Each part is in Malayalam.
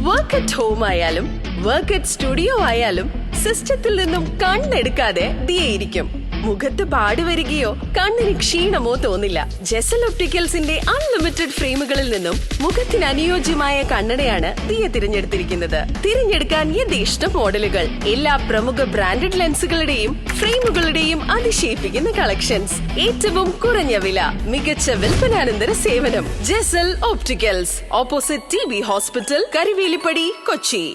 വർക്ക് അറ്റ് ഹോം ആയാലും വർക്ക് അറ്റ് സ്റ്റുഡിയോ ആയാലും സിസ്റ്റത്തിൽ നിന്നും കണ്ണെടുക്കാതെ ദിയയിരിക്കും. മുഖത്ത് പാടി വരികയോ കണ്ണിന് ക്ഷീണമോ തോന്നില്ല. ജെസൽ ഒപ്റ്റിക്കൽസിന്റെ അൺലിമിറ്റഡ് ഫ്രെയിമുകളിൽ നിന്നും മുഖത്തിന് അനുയോജ്യമായ കണ്ണടയാണ് ദിയ തിരഞ്ഞെടുത്തിരിക്കുന്നത്. തിരഞ്ഞെടുക്കാൻ യഥേഷ്ട മോഡലുകൾ, എല്ലാ പ്രമുഖ ബ്രാൻഡഡ് ലെൻസുകളുടെയും ഫ്രെയിമുകളുടെയും അതിശയിപ്പിക്കുന്ന കളക്ഷൻസ്, ഏറ്റവും കുറഞ്ഞ വില, മികച്ച വിൽപ്പനാനന്തര സേവനം. Jesal opticals, opposite TB hospital, Karivelippady, Kochi.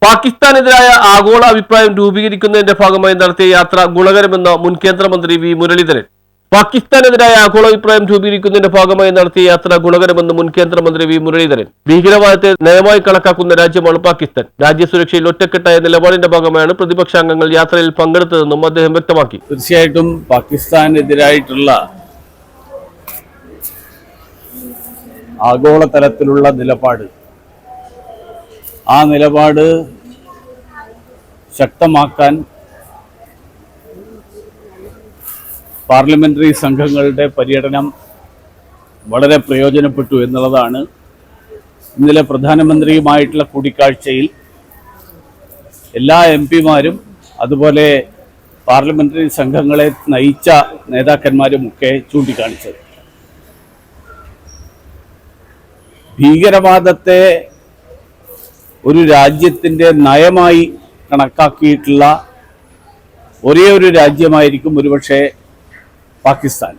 പാകിസ്ഥാനെതിരായ ആഗോള അഭിപ്രായം രൂപീകരിക്കുന്നതിന്റെ ഭാഗമായി നടത്തിയ യാത്ര ഗുണകരമെന്ന് മുൻ കേന്ദ്രമന്ത്രി വി മുരളീധരൻ. പാകിസ്ഥാനെതിരായ ആഗോള അഭിപ്രായം രൂപീകരിക്കുന്നതിന്റെ ഭാഗമായി നടത്തിയ യാത്ര ഗുണകരമെന്ന് മുൻ കേന്ദ്രമന്ത്രി വി മുരളീധരൻ. ഭീകരവാദത്തെ നയമായി കണക്കാക്കുന്ന രാജ്യമാണ് പാകിസ്ഥാൻ. രാജ്യസുരക്ഷയിൽ ഒറ്റക്കെട്ടായ നിലപാടിന്റെ ഭാഗമായാണ് പ്രതിപക്ഷാംഗങ്ങൾ യാത്രയിൽ പങ്കെടുത്തതെന്നും അദ്ദേഹം വ്യക്തമാക്കി. തീർച്ചയായിട്ടും പാകിസ്ഥാനെതിരായിട്ടുള്ള ആഗോളതലത്തിലുള്ള നിലപാട്, ആ നിലപാട് ശക്തമാക്കാൻ പാർലമെന്ററി സംഘങ്ങളുടെ പര്യടനം വളരെ പ്രയോജനപ്പെട്ടു എന്നുള്ളതാണ് ഇന്നലെ പ്രധാനമന്ത്രിയുമായിട്ടുള്ള കൂടിക്കാഴ്ചയിൽ എല്ലാ MP-മാരും അതുപോലെ പാർലമെന്ററി സംഘങ്ങളെ നയിച്ച നേതാക്കന്മാരുമൊക്കെ ചൂണ്ടിക്കാണിച്ചത്. ഭീകരവാദത്തെ ഒരു രാജ്യത്തിൻ്റെ നയമായി കണക്കാക്കിയിട്ടുള്ള ഒരേ ഒരു രാജ്യമായിരിക്കും ഒരുപക്ഷെ പാകിസ്ഥാൻ.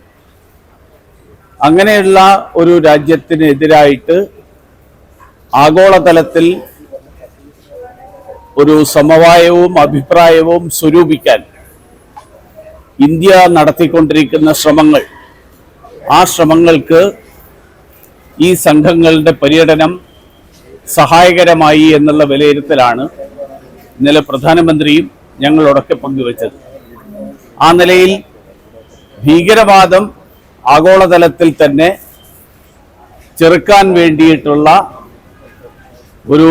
അങ്ങനെയുള്ള ഒരു രാജ്യത്തിനെതിരായിട്ട് ആഗോളതലത്തിൽ ഒരു സമവായവും അഭിപ്രായവും സ്വരൂപിക്കാൻ ഇന്ത്യ നടത്തിക്കൊണ്ടിരിക്കുന്ന ശ്രമങ്ങൾ, ആ ശ്രമങ്ങൾക്ക് ഈ സംഘങ്ങളുടെ പര്യടനം സഹായകരമായി എന്നുള്ള വിലയിരുത്തലാണ് ഇന്നലെ പ്രധാനമന്ത്രിയും ഞങ്ങളോടൊക്കെ പങ്കുവച്ചത്. ആ നിലയിൽ ഭീകരവാദം ആഗോളതലത്തിൽ തന്നെ ചെറുക്കാൻ വേണ്ടിയിട്ടുള്ള ഒരു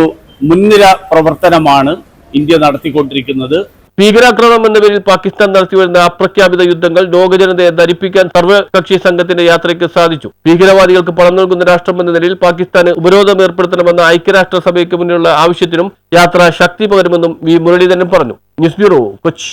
മുൻനിര പ്രവർത്തനമാണ് ഇന്ത്യ നടത്തിക്കൊണ്ടിരിക്കുന്നത്. ഭീകരാക്രമണം എന്ന പേരിൽ പാകിസ്ഥാൻ നടത്തിവരുന്ന അപ്രഖ്യാപിത യുദ്ധങ്ങൾ ലോകജനതയെ ധരിപ്പിക്കാൻ സർവകക്ഷി സംഘത്തിന്റെ യാത്രയ്ക്ക് സാധിച്ചു. ഭീകരവാദികൾക്ക് പണം നൽകുന്ന രാഷ്ട്രം എന്ന നിലയിൽ പാകിസ്ഥാന് ഉപരോധം ഏർപ്പെടുത്തണമെന്ന ഐക്യരാഷ്ട്രസഭയ്ക്ക് മുന്നിലുള്ള ആവശ്യത്തിനും യാത്ര ശക്തി പകരുമെന്നും വി മുരളീധരൻ പറഞ്ഞു. News bureau, Kochi.